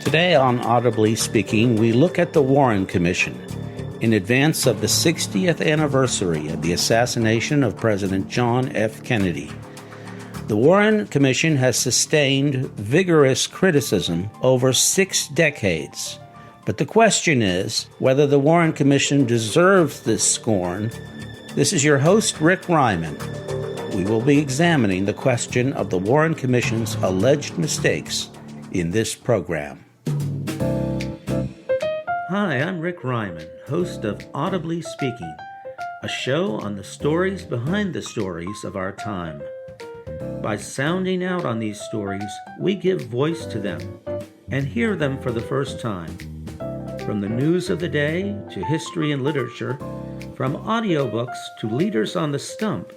Today on Audibly Speaking, we look at the Warren Commission in advance of the 60th anniversary of the assassination of President John F. Kennedy. The Warren Commission has sustained vigorous criticism over 6 decades. But the question is whether the Warren Commission deserves this scorn. This is your host, Rick Ryman. We will be examining the question of the Warren Commission's alleged mistakes in this program. Hi, I'm Rick Ryman, host of Audibly Speaking, a show on the stories behind the stories of our time. By sounding out on these stories, we give voice to them and hear them for the first time. From the news of the day to history and literature, from audiobooks to leaders on the stump,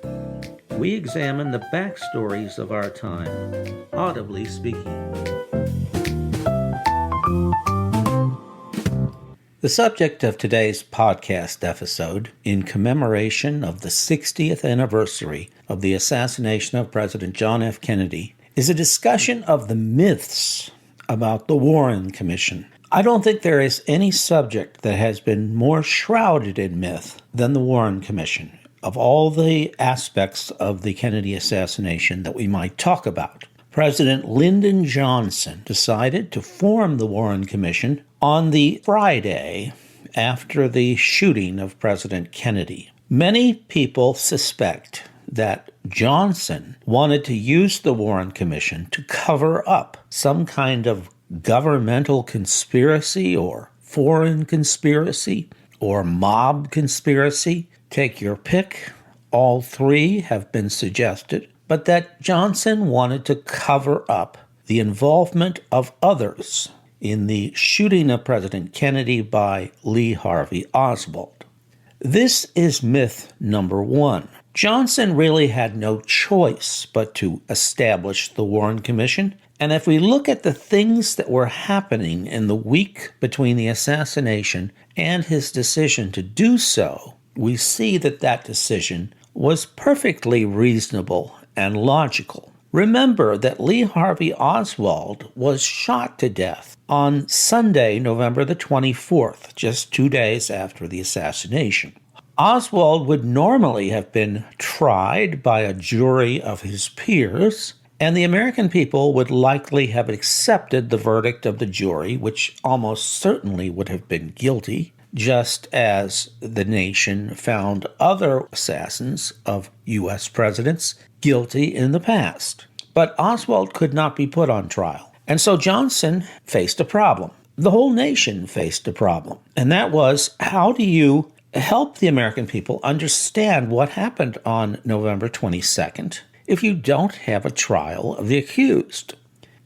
we examine the backstories of our time. Audibly Speaking. The subject of today's podcast episode, in commemoration of the 60th anniversary of the assassination of President John F. Kennedy, is a discussion of the myths about the Warren Commission. I don't think there is any subject that has been more shrouded in myth than the Warren Commission, of all the aspects of the Kennedy assassination that we might talk about. President Lyndon Johnson decided to form the Warren Commission on the Friday after the shooting of President Kennedy. Many people suspect that Johnson wanted to use the Warren Commission to cover up some kind of governmental conspiracy or foreign conspiracy or mob conspiracy. Take your pick. All three have been suggested, but that Johnson wanted to cover up the involvement of others in the shooting of President Kennedy by Lee Harvey Oswald. This is myth number one. Johnson really had no choice but to establish the Warren Commission. And if we look at the things that were happening in the week between the assassination and his decision to do so, we see that that decision was perfectly reasonable and logical. Remember that Lee Harvey Oswald was shot to death on Sunday, November the 24th, just 2 days after the assassination. Oswald would normally have been tried by a jury of his peers, and the American people would likely have accepted the verdict of the jury, which almost certainly would have been guilty, just as the nation found other assassins of U.S. presidents guilty in the past. But Oswald could not be put on trial. And so Johnson faced a problem. The whole nation faced a problem. And that was, how do you help the American people understand what happened on November 22nd if you don't have a trial of the accused?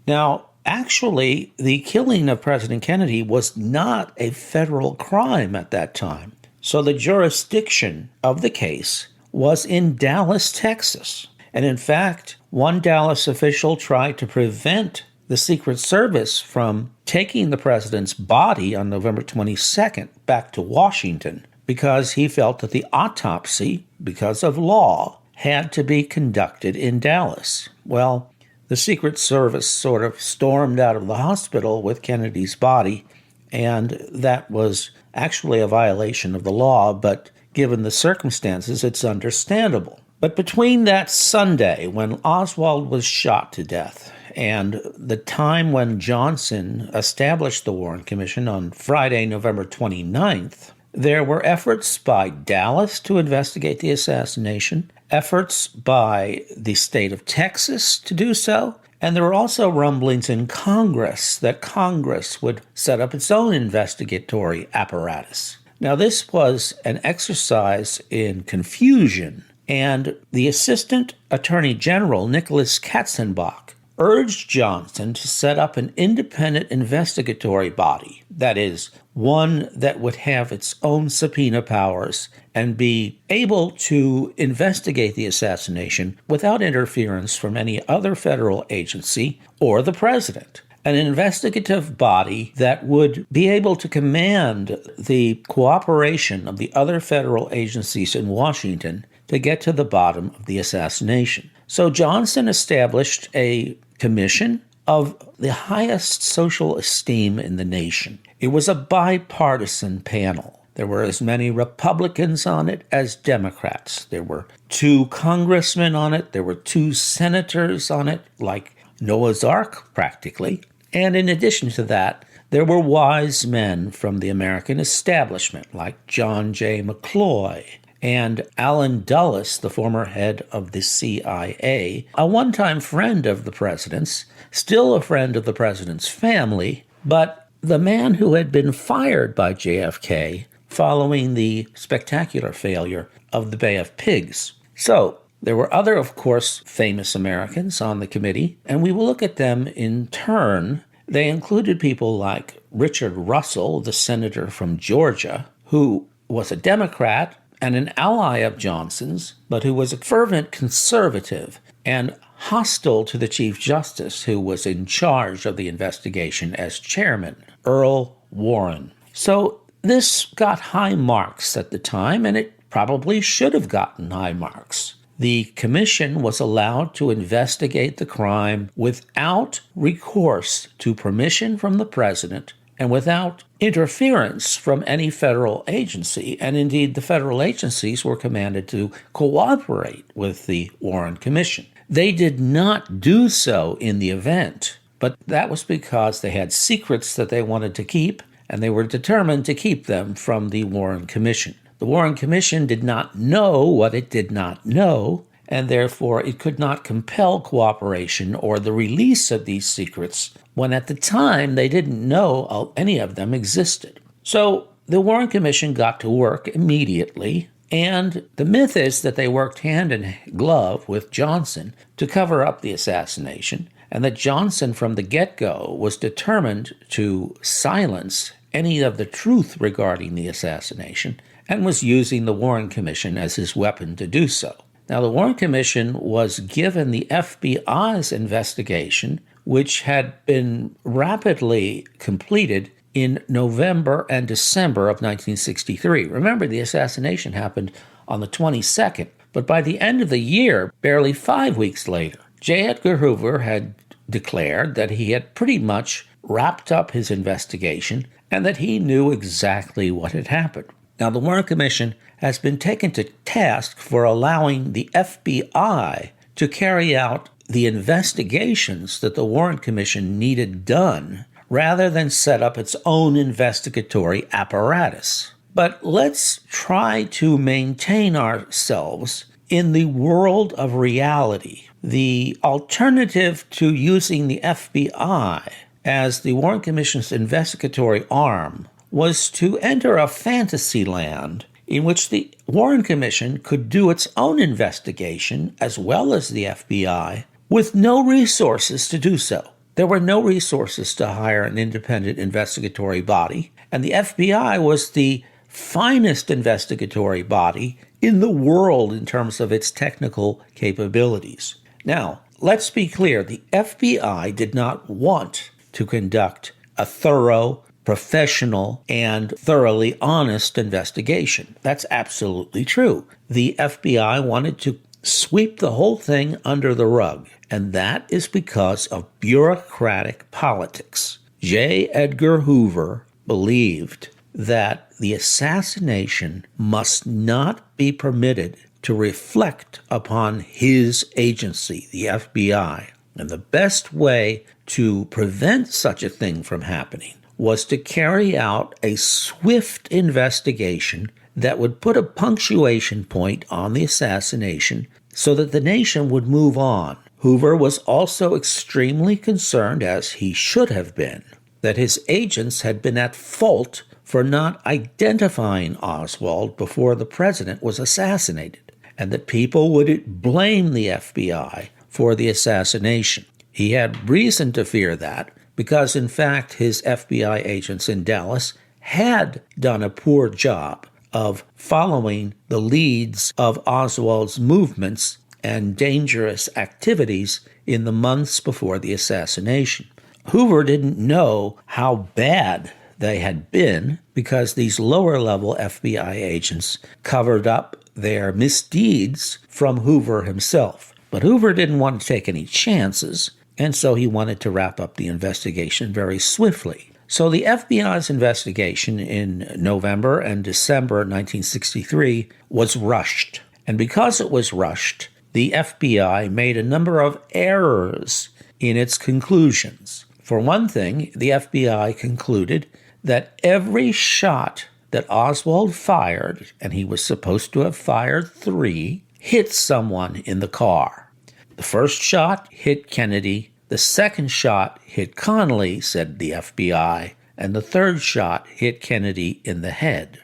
Now, actually, the killing of President Kennedy was not a federal crime at that time. So the jurisdiction of the case was in Dallas, Texas. And in fact, one Dallas official tried to prevent the Secret Service from taking the president's body on November 22nd back to Washington because he felt that the autopsy, because of law, had to be conducted in Dallas. Well, the Secret Service sort of stormed out of the hospital with Kennedy's body, and that was actually a violation of the law, but given the circumstances, it's understandable. But between that Sunday when Oswald was shot to death and the time when Johnson established the Warren Commission on Friday, November 29th, there were efforts by Dallas to investigate the assassination, efforts by the state of Texas to do so, and there were also rumblings in Congress that Congress would set up its own investigatory apparatus. Now, this was an exercise in confusion, and the Assistant Attorney General, Nicholas Katzenbach, urged Johnson to set up an independent investigatory body, that is, one that would have its own subpoena powers and be able to investigate the assassination without interference from any other federal agency or the president. An investigative body that would be able to command the cooperation of the other federal agencies in Washington to get to the bottom of the assassination. So Johnson established a commission of the highest social esteem in the nation. It was a bipartisan panel. There were as many Republicans on it as Democrats. There were 2 congressmen on it. There were 2 senators on it, like Noah's Ark, practically. And in addition to that, there were wise men from the American establishment, like John J. McCloy and Allen Dulles, the former head of the CIA, a one-time friend of the president's, still a friend of the president's family, but the man who had been fired by JFK following the spectacular failure of the Bay of Pigs. So there were other, of course, famous Americans on the committee, and we will look at them in turn. They included people like Richard Russell, the senator from Georgia, who was a Democrat and an ally of Johnson's, but who was a fervent conservative and hostile to the Chief Justice, who was in charge of the investigation as chairman, Earl Warren. So this got high marks at the time, and it probably should have gotten high marks. The commission was allowed to investigate the crime without recourse to permission from the president and without interference from any federal agency. And indeed, the federal agencies were commanded to cooperate with the Warren Commission. They did not do so in the event, but that was because they had secrets that they wanted to keep, and they were determined to keep them from the Warren Commission. The Warren Commission did not know what it did not know, and therefore it could not compel cooperation or the release of these secrets when at the time they didn't know any of them existed. So the Warren Commission got to work immediately, and the myth is that they worked hand in glove with Johnson to cover up the assassination, and that Johnson from the get-go was determined to silence any of the truth regarding the assassination and was using the Warren Commission as his weapon to do so. Now, the Warren Commission was given the FBI's investigation, which had been rapidly completed in November and December of 1963. Remember, the assassination happened on the 22nd, but by the end of the year, barely 5 weeks later, J. Edgar Hoover had declared that he had pretty much wrapped up his investigation and that he knew exactly what had happened. Now, the Warren Commission has been taken to task for allowing the FBI to carry out the investigations that the Warren Commission needed done rather than set up its own investigatory apparatus. But let's try to maintain ourselves in the world of reality. The alternative to using the FBI as the Warren Commission's investigatory arm was to enter a fantasy land in which the Warren Commission could do its own investigation as well as the FBI with no resources to do so. There were no resources to hire an independent investigatory body, and the FBI was the finest investigatory body in the world in terms of its technical capabilities. Now, let's be clear, the FBI did not want to conduct a thorough, professional, and thoroughly honest investigation. That's absolutely true. The FBI wanted to sweep the whole thing under the rug, and that is because of bureaucratic politics. J. Edgar Hoover believed that the assassination must not be permitted to reflect upon his agency, the FBI. And the best way to prevent such a thing from happening was to carry out a swift investigation that would put a punctuation point on the assassination so that the nation would move on. Hoover was also extremely concerned, as he should have been, that his agents had been at fault for not identifying Oswald before the president was assassinated, and that people would blame the FBI for the assassination. He had reason to fear that because, in fact, his FBI agents in Dallas had done a poor job of following the leads of Oswald's movements and dangerous activities in the months before the assassination. Hoover didn't know how bad they had been because these lower-level FBI agents covered up their misdeeds from Hoover himself. But Hoover didn't want to take any chances, and so he wanted to wrap up the investigation very swiftly. So the FBI's investigation in November and December 1963 was rushed. And because it was rushed, the FBI made a number of errors in its conclusions. For one thing, the FBI concluded that every shot that Oswald fired, and he was supposed to have fired 3, hit someone in the car. The first shot hit Kennedy, the second shot hit Connally, said the FBI, and the third shot hit Kennedy in the head.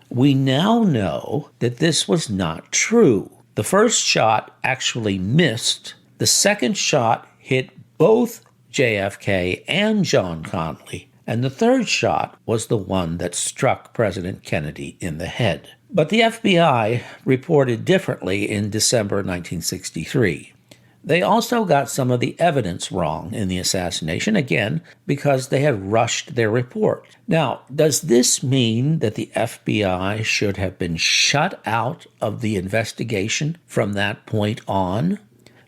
We now know that this was not true. The first shot actually missed. The second shot hit both JFK and John Connally, and the third shot was the one that struck President Kennedy in the head. But the FBI reported differently in December 1963. They also got some of the evidence wrong in the assassination, again, because they had rushed their report. Now, does this mean that the FBI should have been shut out of the investigation from that point on?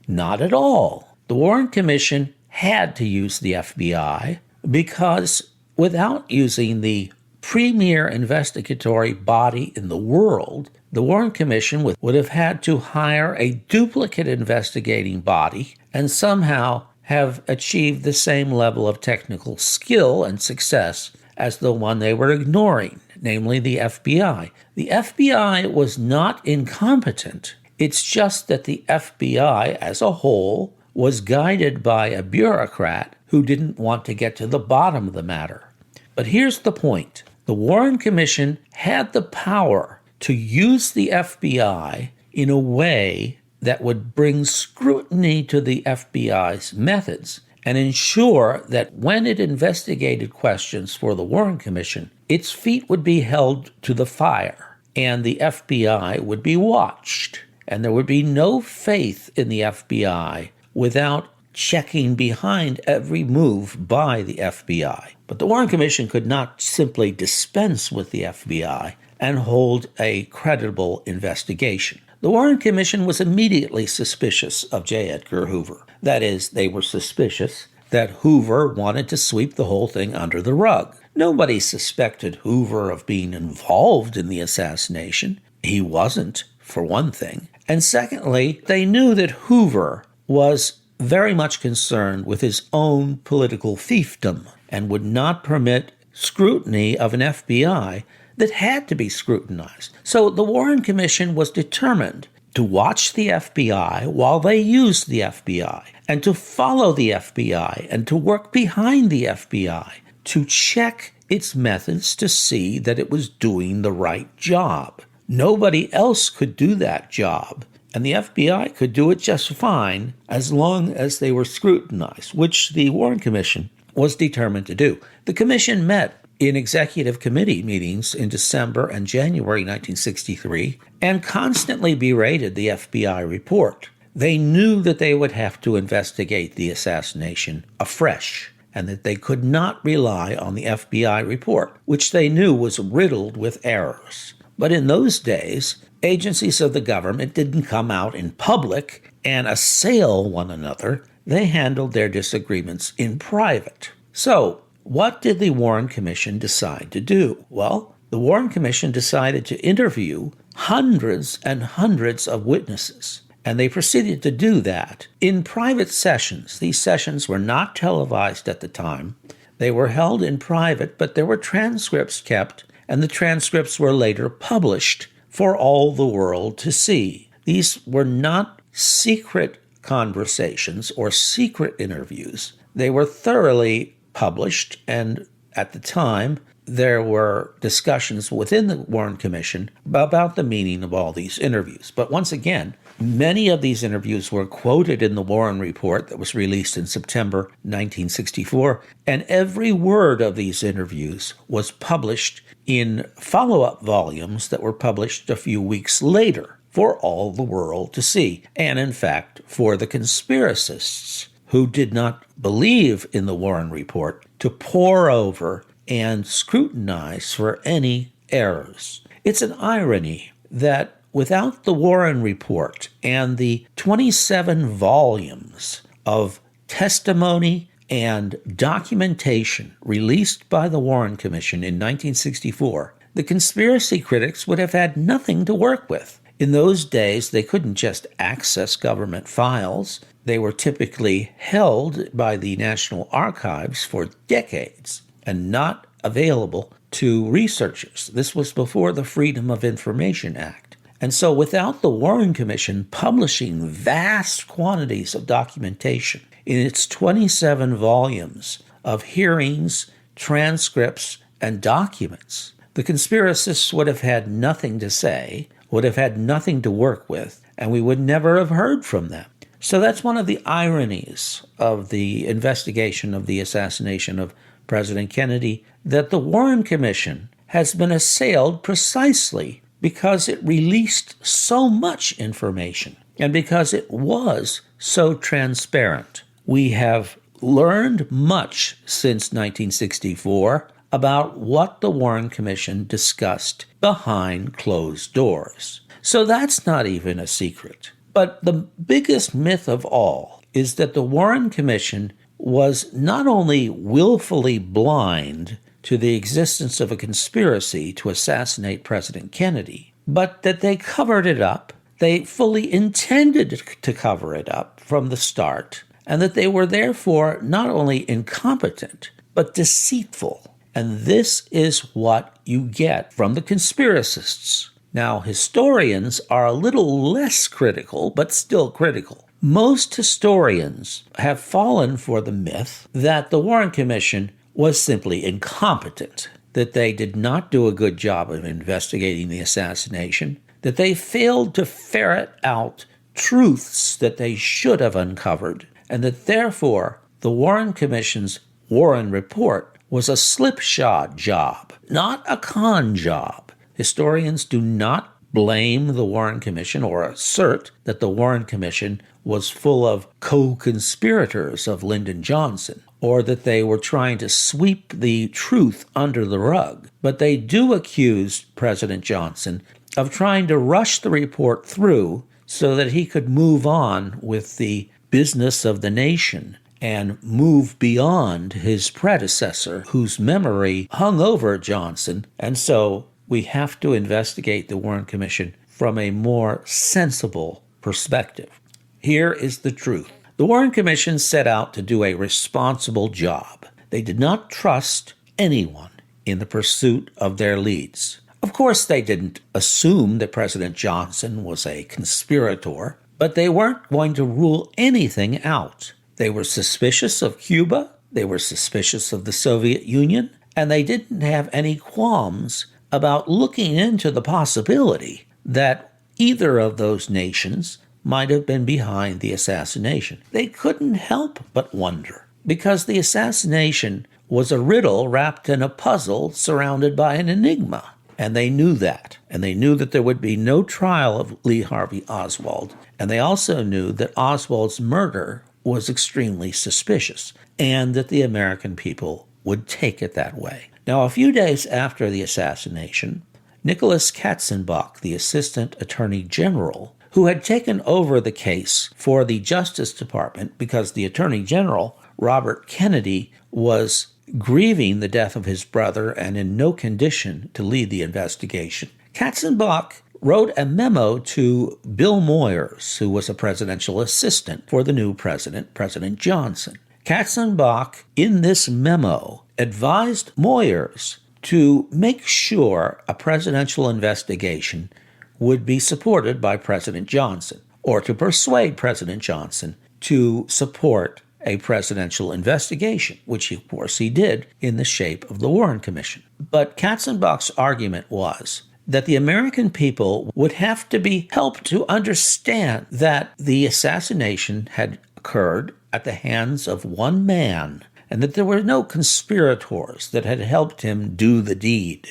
Not at all. The Warren Commission had to use the FBI because without using the premier investigatory body in the world, the Warren Commission would have had to hire a duplicate investigating body and somehow have achieved the same level of technical skill and success as the one they were ignoring, namely the FBI. The FBI was not incompetent. It's just that the FBI as a whole was guided by a bureaucrat who didn't want to get to the bottom of the matter. But here's the point. The Warren Commission had the power to use the FBI in a way that would bring scrutiny to the FBI's methods and ensure that when it investigated questions for the Warren Commission, its feet would be held to the fire and the FBI would be watched. And there would be no faith in the FBI without checking behind every move by the FBI. But the Warren Commission could not simply dispense with the FBI and hold a credible investigation. The Warren Commission was immediately suspicious of J. Edgar Hoover. That is, they were suspicious that Hoover wanted to sweep the whole thing under the rug. Nobody suspected Hoover of being involved in the assassination. He wasn't, for one thing. And secondly, they knew that Hoover was very much concerned with his own political fiefdom and would not permit scrutiny of an FBI that had to be scrutinized. So the Warren Commission was determined to watch the FBI while they used the FBI and to follow the FBI and to work behind the FBI to check its methods to see that it was doing the right job. Nobody else could do that job. And the FBI could do it just fine as long as they were scrutinized, which the Warren Commission was determined to do. The commission met in executive committee meetings in December and January 1963 and constantly berated the FBI report. They knew that they would have to investigate the assassination afresh and that they could not rely on the FBI report, which they knew was riddled with errors. But in those days, agencies of the government didn't come out in public and assail one another. They handled their disagreements in private. So, what did the Warren Commission decide to do? Well, the Warren Commission decided to interview hundreds and hundreds of witnesses, and they proceeded to do that in private sessions. These sessions were not televised at the time. They were held in private, but there were transcripts kept, and the transcripts were later published for all the world to see. These were not secret conversations or secret interviews. They were thoroughly published, and at the time, there were discussions within the Warren Commission about the meaning of all these interviews. But once again, many of these interviews were quoted in the Warren Report that was released in September 1964, and every word of these interviews was published in follow-up volumes that were published a few weeks later for all the world to see, and in fact, for the conspiracists who did not believe in the Warren Report to pore over and scrutinize for any errors. It's an irony that without the Warren Report and the 27 volumes of testimony and documentation released by the Warren Commission in 1964, the conspiracy critics would have had nothing to work with. In those days, they couldn't just access government files. They were typically held by the National Archives for decades and not available to researchers. This was before the Freedom of Information Act. And so without the Warren Commission publishing vast quantities of documentation in its 27 volumes of hearings, transcripts, and documents, the conspiracists would have had nothing to say, would have had nothing to work with, and we would never have heard from them. So that's one of the ironies of the investigation of the assassination of President Kennedy, that the Warren Commission has been assailed precisely because it released so much information and because it was so transparent. We have learned much since 1964 about what the Warren Commission discussed behind closed doors. So that's not even a secret. But the biggest myth of all is that the Warren Commission was not only willfully blind to the existence of a conspiracy to assassinate President Kennedy, but that they covered it up, they fully intended to cover it up from the start, and that they were therefore not only incompetent, but deceitful. And this is what you get from the conspiracists. Now, historians are a little less critical, but still critical. Most historians have fallen for the myth that the Warren Commission was simply incompetent, that they did not do a good job of investigating the assassination, that they failed to ferret out truths that they should have uncovered, and that therefore the Warren Commission's Warren Report was a slipshod job, not a con job. Historians do not blame the Warren Commission or assert that the Warren Commission was full of co-conspirators of Lyndon Johnson, or that they were trying to sweep the truth under the rug. But they do accuse President Johnson of trying to rush the report through so that he could move on with the business of the nation and move beyond his predecessor, whose memory hung over Johnson. And so we have to investigate the Warren Commission from a more sensible perspective. Here is the truth. The Warren Commission set out to do a responsible job. They did not trust anyone in the pursuit of their leads. Of course, they didn't assume that President Johnson was a conspirator, but they weren't going to rule anything out. They were suspicious of Cuba, they were suspicious of the Soviet Union, and they didn't have any qualms about looking into the possibility that either of those nations might have been behind the assassination. They couldn't help but wonder, because the assassination was a riddle wrapped in a puzzle surrounded by an enigma. And they knew that. And they knew that there would be no trial of Lee Harvey Oswald. And they also knew that Oswald's murder was extremely suspicious, and that the American people would take it that way. Now, a few days after the assassination, Nicholas Katzenbach, the Assistant Attorney General, who had taken over the case for the Justice Department because the Attorney General, Robert Kennedy, was grieving the death of his brother and in no condition to lead the investigation, Katzenbach wrote a memo to Bill Moyers, who was a presidential assistant for the new president, President Johnson. Katzenbach, in this memo, advised Moyers to make sure a presidential investigation would be supported by President Johnson, or to persuade President Johnson to support a presidential investigation, which of course he did in the shape of the Warren Commission. But Katzenbach's argument was that the American people would have to be helped to understand that the assassination had occurred at the hands of one man, and that there were no conspirators that had helped him do the deed.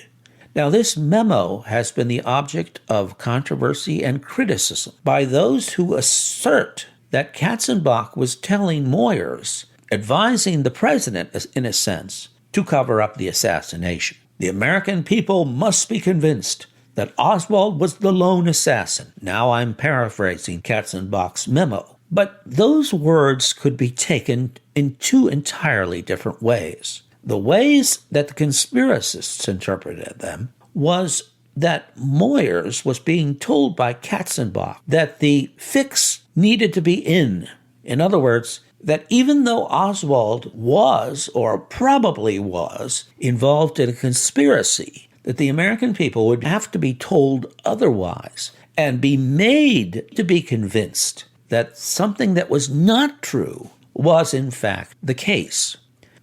Now, this memo has been the object of controversy and criticism by those who assert that Katzenbach was telling Moyers, advising the president, in a sense, to cover up the assassination. The American people must be convinced that Oswald was the lone assassin. Now I'm paraphrasing Katzenbach's memo. But those words could be taken in two entirely different ways. The ways that the conspiracists interpreted them was that Moyers was being told by Katzenbach that the fix needed to be in. In other words, that even though Oswald was, or probably was, involved in a conspiracy, that the American people would have to be told otherwise and be made to be convinced that something that was not true was in fact the case.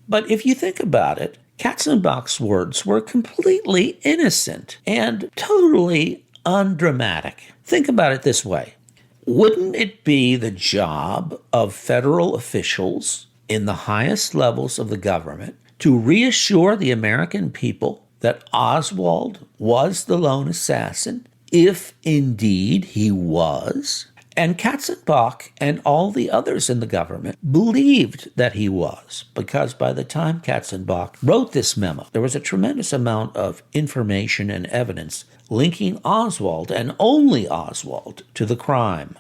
But if you think about it, Katzenbach's words were completely innocent and totally undramatic. Think about it this way. Wouldn't it be the job of federal officials in the highest levels of the government to reassure the American people that Oswald was the lone assassin, if indeed he was? And Katzenbach and all the others in the government believed that he was, because by the time Katzenbach wrote this memo, there was a tremendous amount of information and evidence linking Oswald, and only Oswald, to the crime.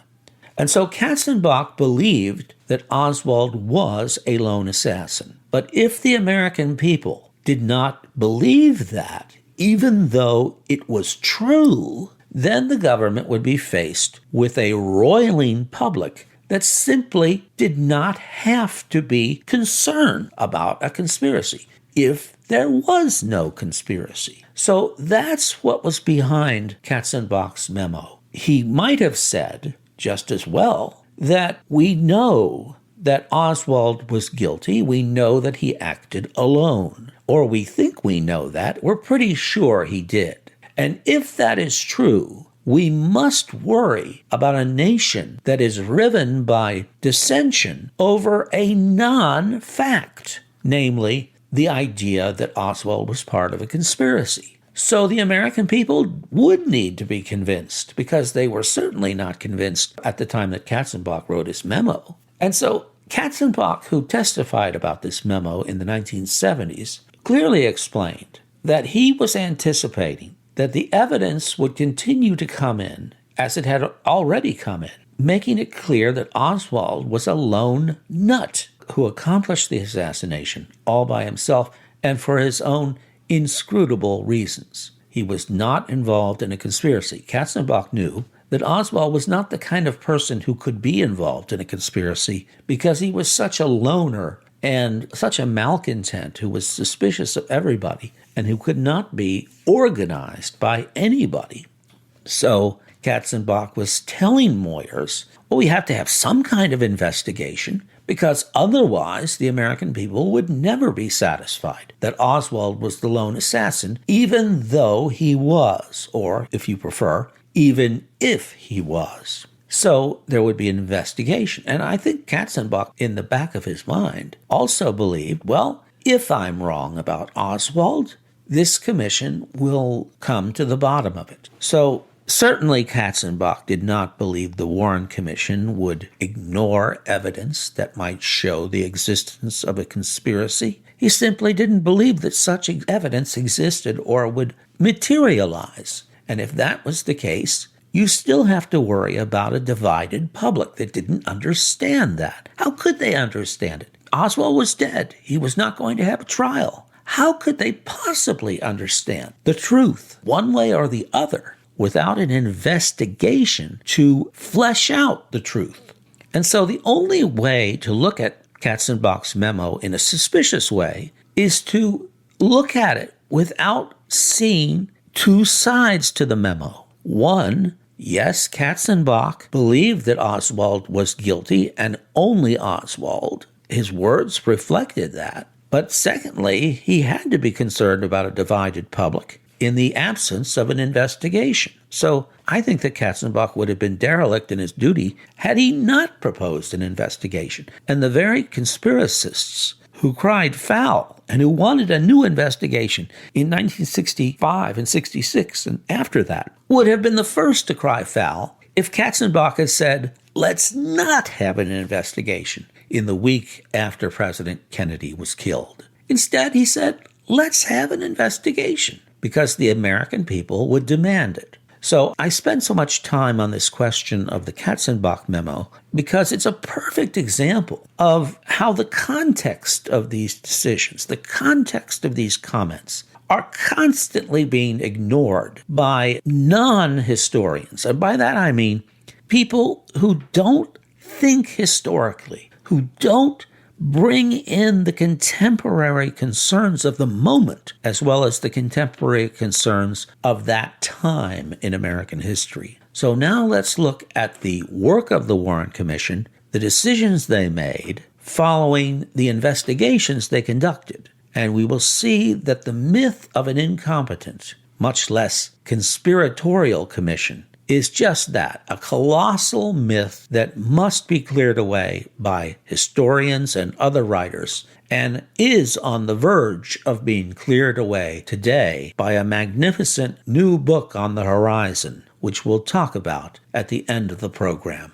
And so Katzenbach believed that Oswald was a lone assassin. But if the American people did not believe that, even though it was true, then the government would be faced with a roiling public that simply did not have to be concerned about a conspiracy if there was no conspiracy. So that's what was behind Katzenbach's memo. He might have said, just as well, that we know that Oswald was guilty. We know that he acted alone. Or we think we know that. We're pretty sure he did. And if that is true, we must worry about a nation that is riven by dissension over a non-fact, namely the idea that Oswald was part of a conspiracy. So the American people would need to be convinced, because they were certainly not convinced at the time that Katzenbach wrote his memo. And so Katzenbach, who testified about this memo in the 1970s, clearly explained that he was anticipating that the evidence would continue to come in as it had already come in, making it clear that Oswald was a lone nut who accomplished the assassination all by himself and for his own inscrutable reasons. He was not involved in a conspiracy. Katzenbach knew that Oswald was not the kind of person who could be involved in a conspiracy because he was such a loner and such a malcontent who was suspicious of everybody and who could not be organized by anybody. So Katzenbach was telling Moyers, well, we have to have some kind of investigation, because otherwise the American people would never be satisfied that Oswald was the lone assassin, even though he was, or if you prefer, even if he was. So there would be an investigation. And I think Katzenbach, in the back of his mind, also believed, well, if I'm wrong about Oswald, this commission will come to the bottom of it. So certainly Katzenbach did not believe the Warren Commission would ignore evidence that might show the existence of a conspiracy. He simply didn't believe that such evidence existed or would materialize. And if that was the case, you still have to worry about a divided public that didn't understand that. How could they understand it? Oswald was dead. He was not going to have a trial. How could they possibly understand the truth, one way or the other, without an investigation to flesh out the truth? And so the only way to look at Katzenbach's memo in a suspicious way is to look at it without seeing two sides to the memo. One, yes, Katzenbach believed that Oswald was guilty, and only Oswald. His words reflected that. But secondly, he had to be concerned about a divided public in the absence of an investigation. So I think that Katzenbach would have been derelict in his duty had he not proposed an investigation. And the very conspiracists who cried foul and who wanted a new investigation in 1965 and 66 and after that would have been the first to cry foul if Katzenbach had said, let's not have an investigation in the week after President Kennedy was killed. Instead, he said, let's have an investigation, because the American people would demand it. So I spend so much time on this question of the Katzenbach memo because it's a perfect example of how the context of these decisions, the context of these comments, are constantly being ignored by non-historians. And by that I mean people who don't think historically, who don't bring in the contemporary concerns of the moment, as well as the contemporary concerns of that time in American history. So now let's look at the work of the Warren Commission, the decisions they made following the investigations they conducted. And we will see that the myth of an incompetent, much less conspiratorial commission, is just that, a colossal myth that must be cleared away by historians and other writers, and is on the verge of being cleared away today by a magnificent new book on the horizon, which we'll talk about at the end of the program.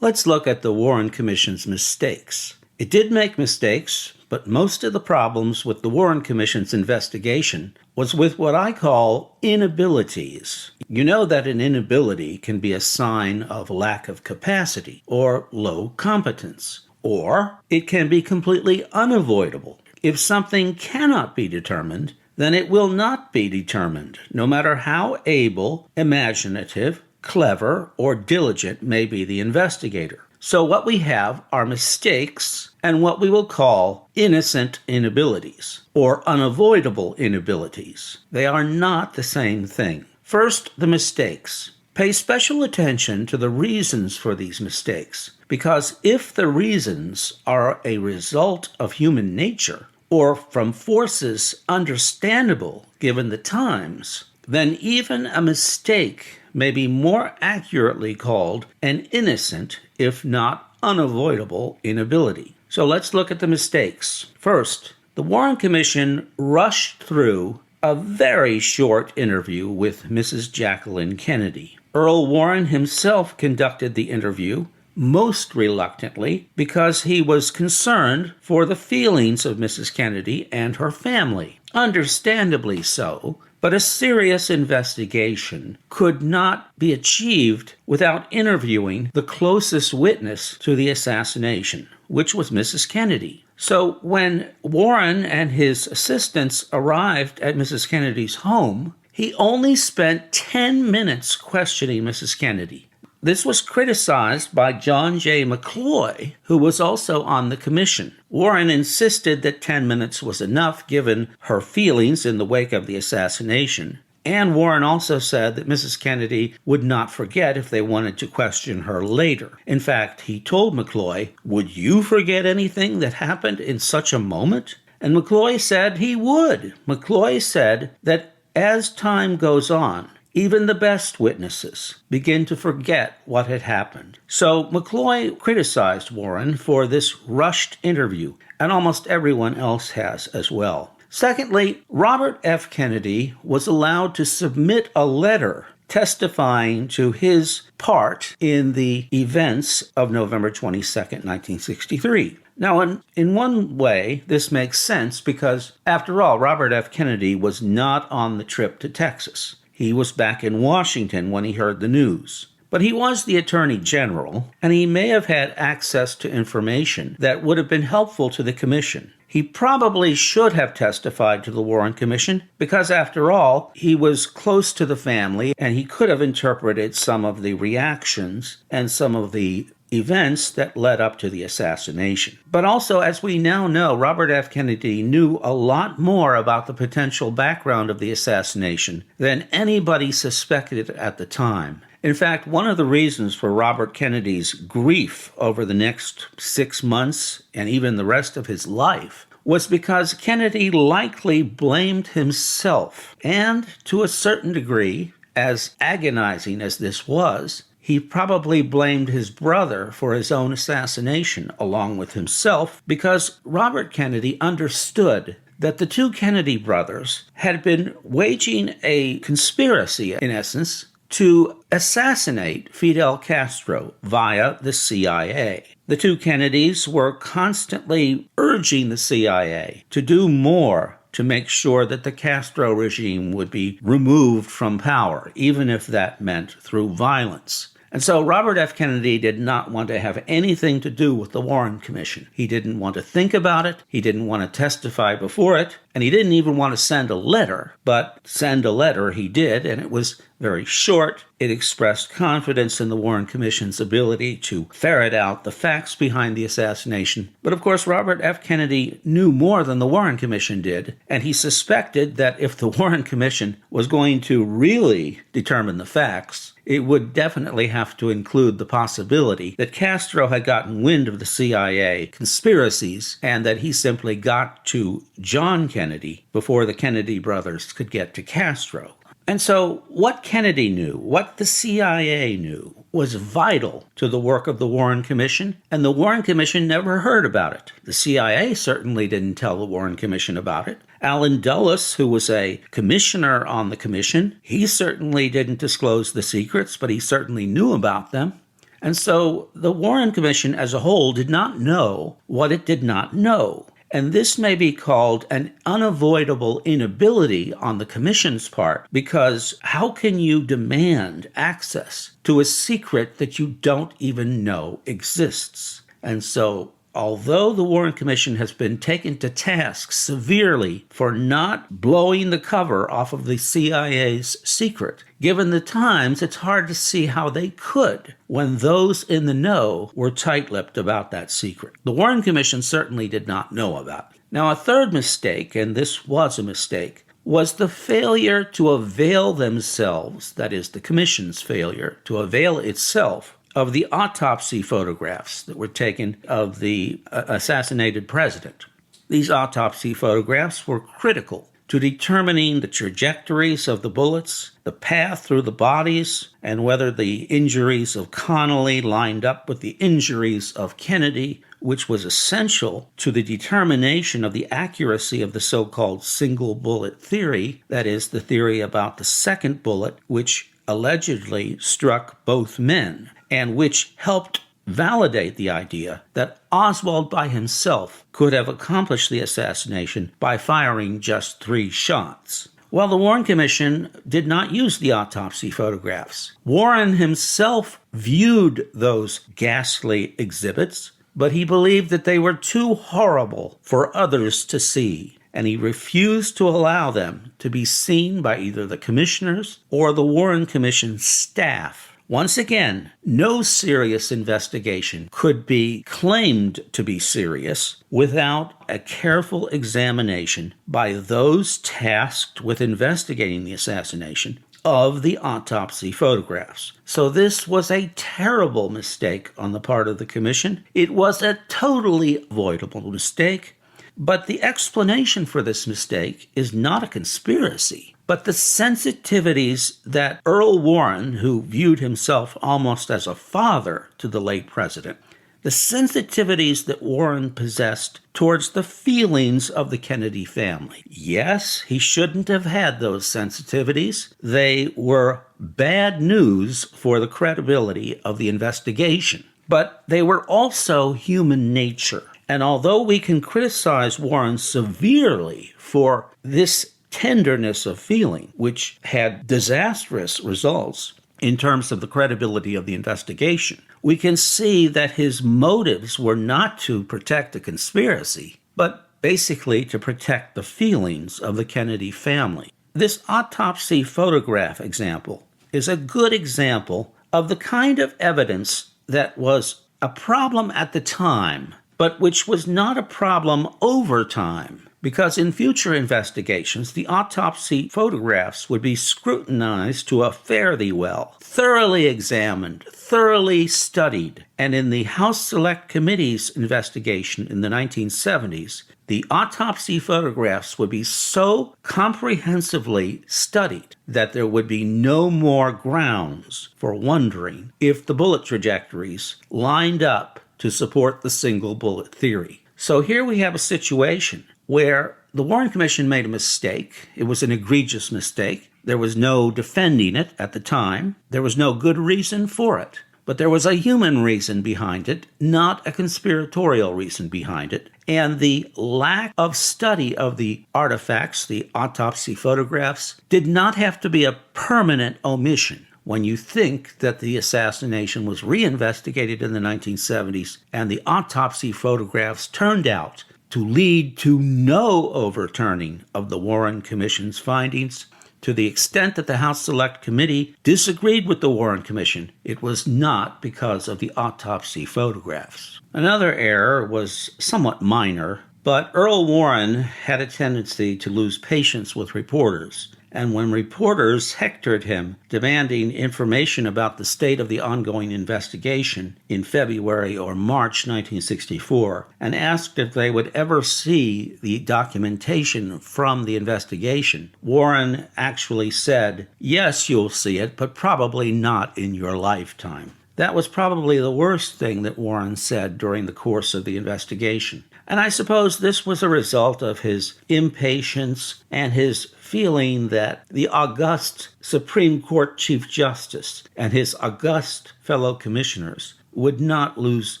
Let's look at the Warren Commission's mistakes. It did make mistakes, but most of the problems with the Warren Commission's investigation was with what I call inabilities. You know that an inability can be a sign of lack of capacity or low competence, or it can be completely unavoidable. If something cannot be determined, then it will not be determined, no matter how able, imaginative, clever, or diligent may be the investigator. So what we have are mistakes and what we will call innocent inabilities, or unavoidable inabilities. They are not the same thing. First, the mistakes. Pay special attention to the reasons for these mistakes, because if the reasons are a result of human nature, or from forces understandable given the times, then even a mistake may be more accurately called an innocent, if not unavoidable, inability. So let's look at the mistakes. First, the Warren Commission rushed through a very short interview with Mrs. Jacqueline Kennedy. Earl Warren himself conducted the interview, most reluctantly, because he was concerned for the feelings of Mrs. Kennedy and her family. Understandably so, but a serious investigation could not be achieved without interviewing the closest witness to the assassination, which was Mrs. Kennedy. So when Warren and his assistants arrived at Mrs. Kennedy's home, he only spent 10 minutes questioning Mrs. Kennedy. This was criticized by John J. McCloy, who was also on the commission. Warren insisted that 10 minutes was enough given her feelings in the wake of the assassination. And Warren also said that Mrs. Kennedy would not forget if they wanted to question her later. In fact, he told McCloy, "Would you forget anything that happened in such a moment?" And McCloy said he would. McCloy said that as time goes on, even the best witnesses begin to forget what had happened. So McCloy criticized Warren for this rushed interview, and almost everyone else has as well. Secondly, Robert F. Kennedy was allowed to submit a letter testifying to his part in the events of November 22nd, 1963. Now, in one way, this makes sense because, after all, Robert F. Kennedy was not on the trip to Texas. He was back in Washington when he heard the news. But he was the Attorney General, and he may have had access to information that would have been helpful to the commission. He probably should have testified to the Warren Commission because, after all, he was close to the family and he could have interpreted some of the reactions and some of the events that led up to the assassination. But also, as we now know, Robert F. Kennedy knew a lot more about the potential background of the assassination than anybody suspected at the time. In fact, one of the reasons for Robert Kennedy's grief over the next 6 months and even the rest of his life was because Kennedy likely blamed himself. And to a certain degree, as agonizing as this was, he probably blamed his brother for his own assassination along with himself because Robert Kennedy understood that the two Kennedy brothers had been waging a conspiracy, in essence, to assassinate Fidel Castro via the CIA. The two Kennedys were constantly urging the CIA to do more to make sure that the Castro regime would be removed from power, even if that meant through violence. And so Robert F. Kennedy did not want to have anything to do with the Warren Commission. He didn't want to think about it. He didn't want to testify before it. And he didn't even want to send a letter. But send a letter he did, and it was very short. It expressed confidence in the Warren Commission's ability to ferret out the facts behind the assassination. But of course, Robert F. Kennedy knew more than the Warren Commission did, and he suspected that if the Warren Commission was going to really determine the facts, it would definitely have to include the possibility that Castro had gotten wind of the CIA conspiracies and that he simply got to John Kennedy before the Kennedy brothers could get to Castro. And so what Kennedy knew, what the CIA knew, was vital to the work of the Warren Commission, and the Warren Commission never heard about it. The CIA certainly didn't tell the Warren Commission about it. Allen Dulles, who was a commissioner on the commission, he certainly didn't disclose the secrets, but he certainly knew about them. And so the Warren Commission as a whole did not know what it did not know. And this may be called an unavoidable inability on the commission's part, because how can you demand access to a secret that you don't even know exists? And so, although the Warren Commission has been taken to task severely for not blowing the cover off of the CIA's secret, given the times, it's hard to see how they could when those in the know were tight-lipped about that secret. The Warren Commission certainly did not know about it. Now, a third mistake, and this was a mistake, was the failure to avail themselves, that is, the Commission's failure to avail itself of the autopsy photographs that were taken of the assassinated president. These autopsy photographs were critical to determining the trajectories of the bullets, the path through the bodies, and whether the injuries of Connally lined up with the injuries of Kennedy, which was essential to the determination of the accuracy of the so-called single bullet theory, that is, the theory about the second bullet, which allegedly struck both men, and which helped validate the idea that Oswald by himself could have accomplished the assassination by firing just 3 shots. Well, the Warren Commission did not use the autopsy photographs. Warren himself viewed those ghastly exhibits, but he believed that they were too horrible for others to see, and he refused to allow them to be seen by either the commissioners or the Warren Commission staff. Once again, no serious investigation could be claimed to be serious without a careful examination by those tasked with investigating the assassination of the autopsy photographs. So this was a terrible mistake on the part of the commission. It was a totally avoidable mistake, but the explanation for this mistake is not a conspiracy, but the sensitivities that Earl Warren, who viewed himself almost as a father to the late president, the sensitivities that Warren possessed towards the feelings of the Kennedy family. Yes, he shouldn't have had those sensitivities. They were bad news for the credibility of the investigation, but they were also human nature. And although we can criticize Warren severely for this tenderness of feeling, which had disastrous results in terms of the credibility of the investigation, we can see that his motives were not to protect the conspiracy, but basically to protect the feelings of the Kennedy family. This autopsy photograph example is a good example of the kind of evidence that was a problem at the time, but which was not a problem over time, because in future investigations, the autopsy photographs would be scrutinized to a fare thee well, thoroughly examined, thoroughly studied. And in the House Select Committee's investigation in the 1970s, the autopsy photographs would be so comprehensively studied that there would be no more grounds for wondering if the bullet trajectories lined up to support the single bullet theory. So here we have a situation where the Warren Commission made a mistake. It was an egregious mistake. There was no defending it at the time. There was no good reason for it. But there was a human reason behind it, not a conspiratorial reason behind it. And the lack of study of the artifacts, the autopsy photographs, did not have to be a permanent omission. When you think that the assassination was reinvestigated in the 1970s and the autopsy photographs turned out to lead to no overturning of the Warren Commission's findings, to the extent that the House Select Committee disagreed with the Warren Commission, it was not because of the autopsy photographs. Another error was somewhat minor, but Earl Warren had a tendency to lose patience with reporters. And when reporters hectored him, demanding information about the state of the ongoing investigation in February or March 1964, and asked if they would ever see the documentation from the investigation, Warren actually said, "Yes, you'll see it, but probably not in your lifetime." That was probably the worst thing that Warren said during the course of the investigation. And I suppose this was a result of his impatience and his feeling that the august Supreme Court Chief Justice and his august fellow commissioners would not lose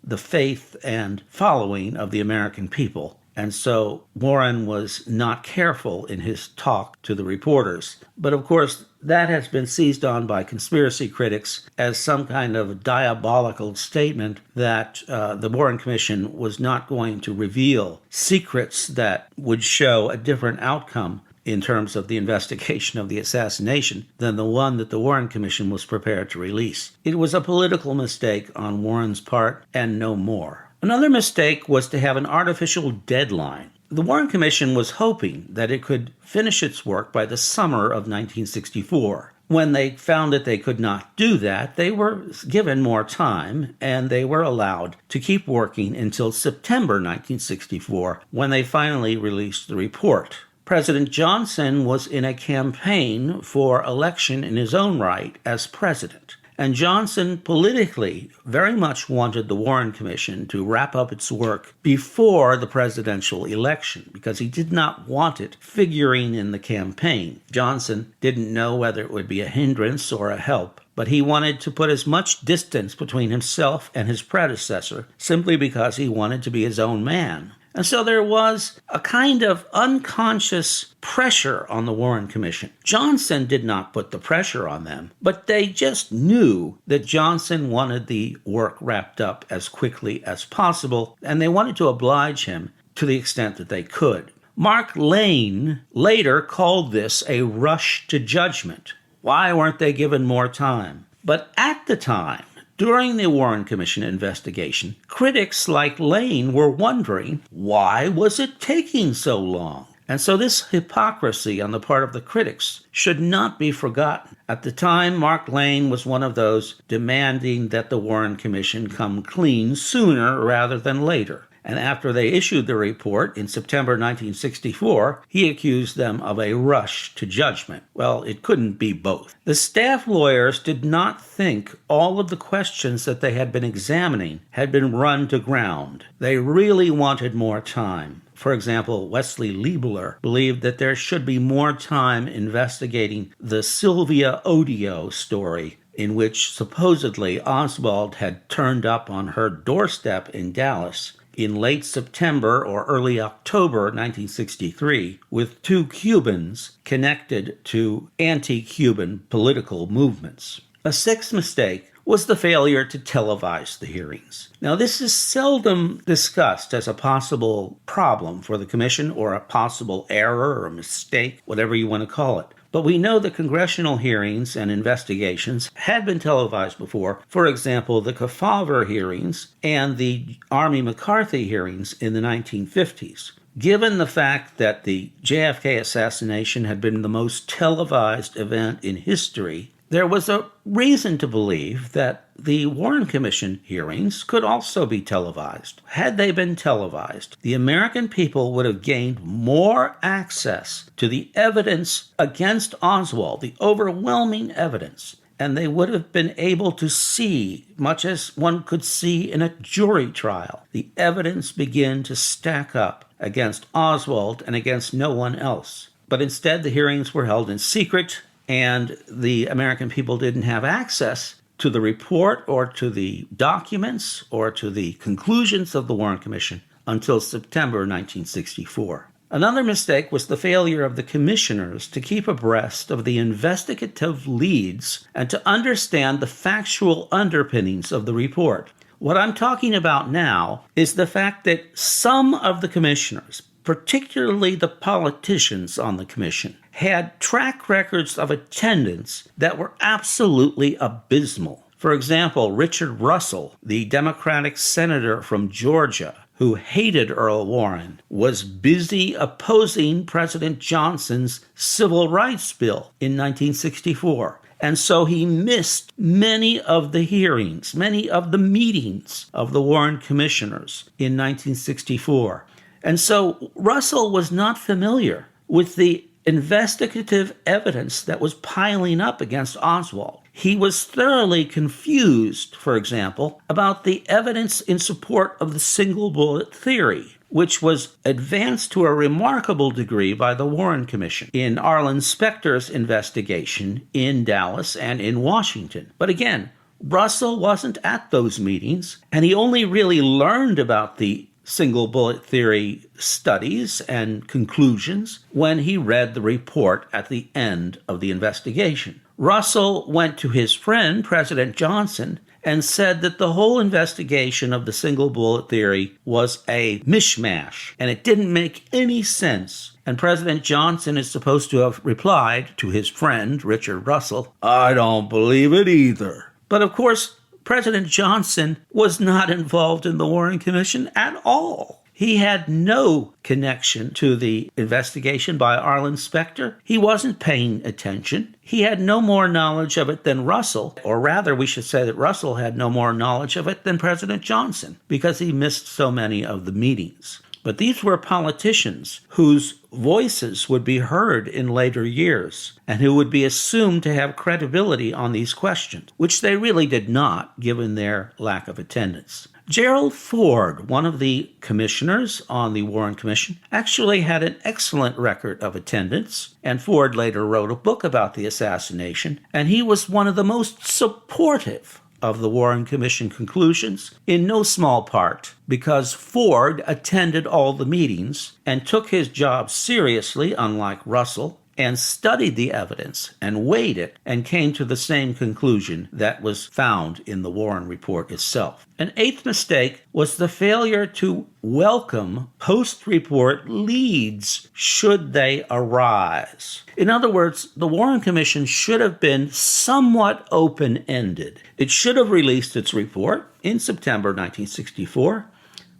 the faith and following of the American people. And so Warren was not careful in his talk to the reporters. But of course, that has been seized on by conspiracy critics as some kind of diabolical statement that the Warren Commission was not going to reveal secrets that would show a different outcome in terms of the investigation of the assassination than the one that the Warren Commission was prepared to release. It was a political mistake on Warren's part and no more. Another mistake was to have an artificial deadline. The Warren Commission was hoping that it could finish its work by the summer of 1964. When they found that they could not do that, they were given more time, and they were allowed to keep working until September 1964, when they finally released the report. President Johnson was in a campaign for election in his own right as president. And Johnson politically very much wanted the Warren Commission to wrap up its work before the presidential election because he did not want it figuring in the campaign. Johnson didn't know whether it would be a hindrance or a help, but he wanted to put as much distance between himself and his predecessor simply because he wanted to be his own man. And so there was a kind of unconscious pressure on the Warren Commission. Johnson did not put the pressure on them, but they just knew that Johnson wanted the work wrapped up as quickly as possible, and they wanted to oblige him to the extent that they could. Mark Lane later called this a rush to judgment. Why weren't they given more time? But at the time, during the Warren Commission investigation, critics like Lane were wondering, why was it taking so long? And so this hypocrisy on the part of the critics should not be forgotten. At the time, Mark Lane was one of those demanding that the Warren Commission come clean sooner rather than later. And after they issued the report in September 1964, he accused them of a rush to judgment. Well, it couldn't be both. The staff lawyers did not think all of the questions that they had been examining had been run to ground. They really wanted more time. For example, Wesley Liebler believed that there should be more time investigating the Sylvia Odio story, in which supposedly Oswald had turned up on her doorstep in Dallas in late September or early October 1963 with two Cubans connected to anti-Cuban political movements. A sixth mistake was the failure to televise the hearings. Now, this is seldom discussed as a possible problem for the commission or a possible error or mistake, whatever you want to call it. But we know that congressional hearings and investigations had been televised before. For example, the Kefauver hearings and the Army McCarthy hearings in the 1950s. Given the fact that the JFK assassination had been the most televised event in history, there was a reason to believe that the Warren Commission hearings could also be televised. Had they been televised, the American people would have gained more access to the evidence against Oswald, the overwhelming evidence, and they would have been able to see, much as one could see in a jury trial, the evidence begin to stack up against Oswald and against no one else. But instead, the hearings were held in secret, and the American people didn't have access to the report or to the documents or to the conclusions of the Warren Commission until September 1964. Another mistake was the failure of the commissioners to keep abreast of the investigative leads and to understand the factual underpinnings of the report. What I'm talking about now is the fact that some of the commissioners, particularly the politicians on the commission, had track records of attendance that were absolutely abysmal. For example, Richard Russell, the Democratic senator from Georgia, who hated Earl Warren, was busy opposing President Johnson's Civil Rights Bill in 1964. And so he missed many of the hearings, many of the meetings of the Warren commissioners in 1964. And so Russell was not familiar with the investigative evidence that was piling up against Oswald. He was thoroughly confused, for example, about the evidence in support of the single bullet theory, which was advanced to a remarkable degree by the Warren Commission in Arlen Specter's investigation in Dallas and in Washington. But again, Russell wasn't at those meetings, and he only really learned about the single bullet theory studies and conclusions when he read the report at the end of the investigation. Russell went to his friend, President Johnson, and said that the whole investigation of the single bullet theory was a mishmash, and it didn't make any sense. And President Johnson is supposed to have replied to his friend, Richard Russell, "I don't believe it either." But of course, President Johnson was not involved in the Warren Commission at all. He had no connection to the investigation by Arlen Specter. He wasn't paying attention. He had no more knowledge of it than Russell, or rather we should say that Russell had no more knowledge of it than President Johnson, because he missed so many of the meetings. But these were politicians whose voices would be heard in later years and who would be assumed to have credibility on these questions, which they really did not, given their lack of attendance. Gerald Ford, one of the commissioners on the Warren Commission, actually had an excellent record of attendance, and Ford later wrote a book about the assassination, and he was one of the most supportive of the Warren Commission conclusions, in no small part because Ford attended all the meetings and took his job seriously, unlike Russell, and studied the evidence and weighed it and came to the same conclusion that was found in the Warren report itself. An eighth mistake was the failure to welcome post-report leads should they arise. In other words, the Warren Commission should have been somewhat open-ended. It should have released its report in September 1964,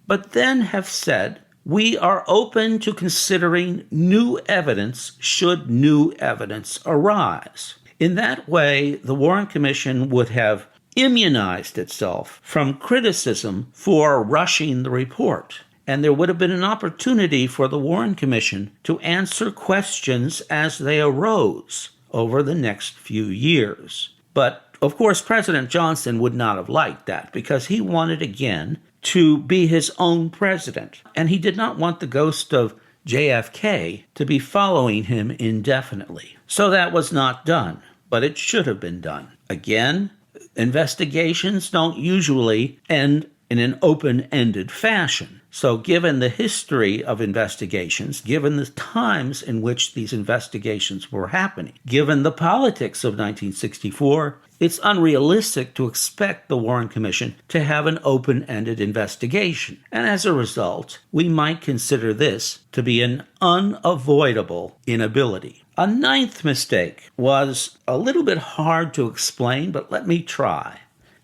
but then have said, "We are open to considering new evidence should new evidence arise." In that way, the Warren Commission would have immunized itself from criticism for rushing the report, and there would have been an opportunity for the Warren Commission to answer questions as they arose over the next few years. But, of course, President Johnson would not have liked that because he wanted, again, to be his own president. And he did not want the ghost of JFK to be following him indefinitely. So that was not done, but it should have been done. Again, investigations don't usually end in an open-ended fashion. So given the history of investigations, given the times in which these investigations were happening, given the politics of 1964, it's unrealistic to expect the Warren Commission to have an open-ended investigation. And as a result, we might consider this to be an unavoidable inability. A ninth mistake was a little bit hard to explain, but let me try.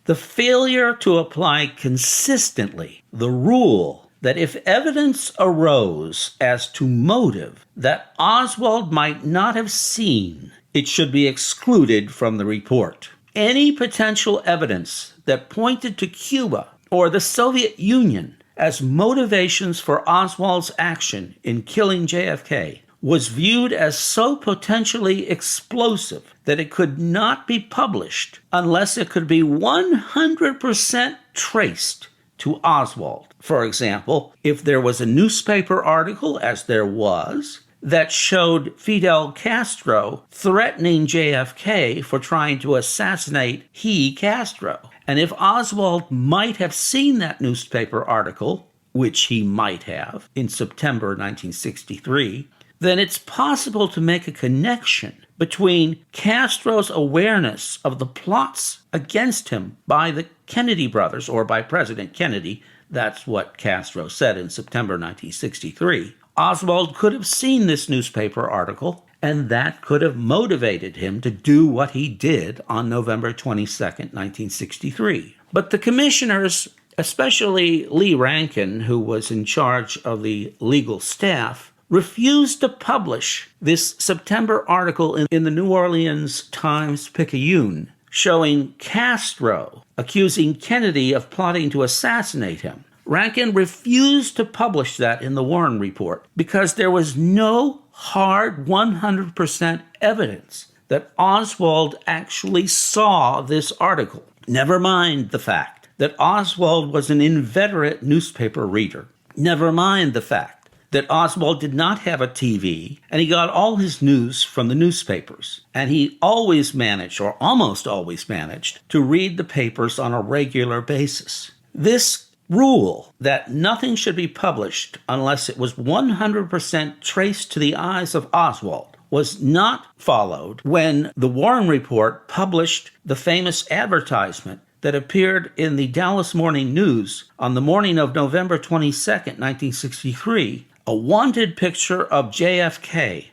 The failure to apply consistently the rule that if evidence arose as to motive that Oswald might not have seen, it should be excluded from the report. Any potential evidence that pointed to Cuba or the Soviet Union as motivations for Oswald's action in killing JFK was viewed as so potentially explosive that it could not be published unless it could be 100% traced to Oswald. For example, if there was a newspaper article, as there was, that showed Fidel Castro threatening JFK for trying to assassinate Castro. And if Oswald might have seen that newspaper article, which he might have in September 1963, then it's possible to make a connection between Castro's awareness of the plots against him by the Kennedy brothers, or by President Kennedy. That's what Castro said in September 1963. Oswald could have seen this newspaper article, and that could have motivated him to do what he did on November 22nd, 1963. But the commissioners, especially Lee Rankin, who was in charge of the legal staff, refused to publish this September article in the New Orleans Times-Picayune showing Castro accusing Kennedy of plotting to assassinate him. Rankin refused to publish that in the Warren Report because there was no hard 100% evidence that Oswald actually saw this article. Never mind the fact that Oswald was an inveterate newspaper reader. Never mind the fact that Oswald did not have a TV, and he got all his news from the newspapers. And he always managed, or almost always managed, to read the papers on a regular basis. This rule that nothing should be published unless it was 100% traced to the eyes of Oswald was not followed when the Warren Report published the famous advertisement that appeared in the Dallas Morning News on the morning of November 22nd, 1963, a wanted picture of JFK,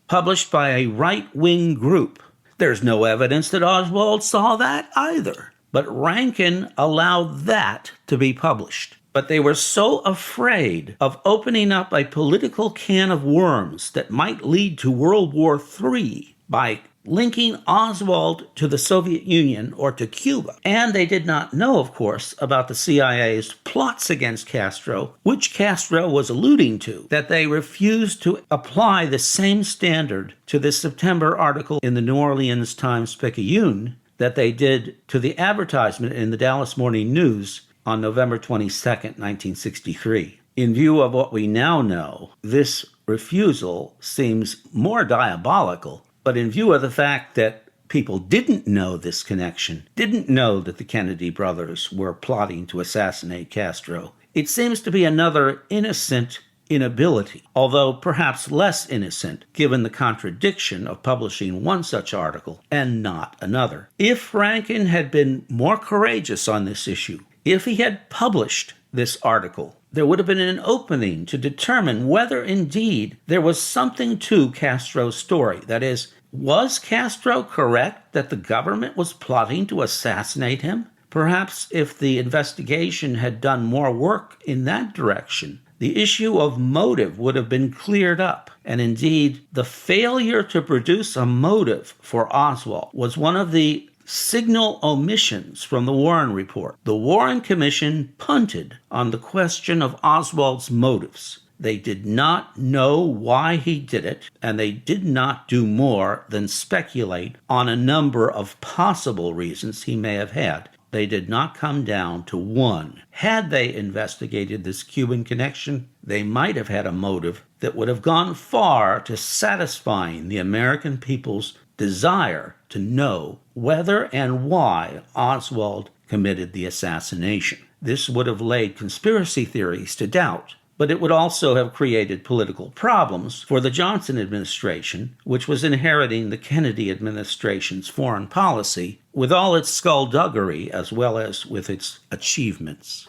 published by a right-wing group. There's no evidence that Oswald saw that either, but Rankin allowed that to be published. But they were so afraid of opening up a political can of worms that might lead to World War III by linking Oswald to the Soviet Union or to Cuba. And they did not know, of course, about the CIA's plots against Castro, which Castro was alluding to, that they refused to apply the same standard to this September article in the New Orleans Times-Picayune that they did to the advertisement in the Dallas Morning News on November 22nd, 1963. In view of what we now know, this refusal seems more diabolical. But in view of the fact that people didn't know this connection, didn't know that the Kennedy brothers were plotting to assassinate Castro, it seems to be another innocent inability, although perhaps less innocent given the contradiction of publishing one such article and not another. If Rankin had been more courageous on this issue, if he had published this article, there would have been an opening to determine whether indeed there was something to Castro's story. That is, was Castro correct that the government was plotting to assassinate him? Perhaps if the investigation had done more work in that direction, the issue of motive would have been cleared up. And indeed, the failure to produce a motive for Oswald was one of the signal omissions from the Warren Report. The Warren Commission punted on the question of Oswald's motives. They did not know why he did it, and they did not do more than speculate on a number of possible reasons he may have had. They did not come down to one. Had they investigated this Cuban connection, they might have had a motive that would have gone far to satisfying the American people's desire to know whether and why Oswald committed the assassination. This would have laid conspiracy theories to doubt, but it would also have created political problems for the Johnson administration, which was inheriting the Kennedy administration's foreign policy with all its skullduggery as well as with its achievements.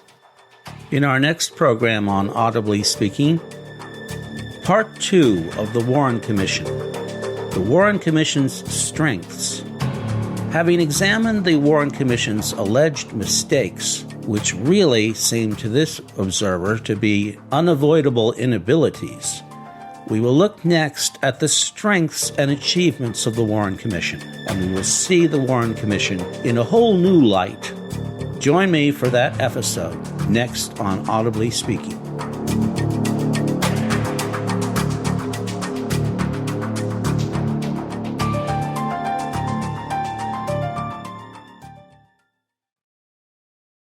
In our next program on Audibly Speaking, Part 2 of the Warren Commission, the Warren Commission's strengths. Having examined the Warren Commission's alleged mistakes, which really seem to this observer to be unavoidable inabilities, we will look next at the strengths and achievements of the Warren Commission, and we will see the Warren Commission in a whole new light. Join me for that episode next on Audibly Speaking.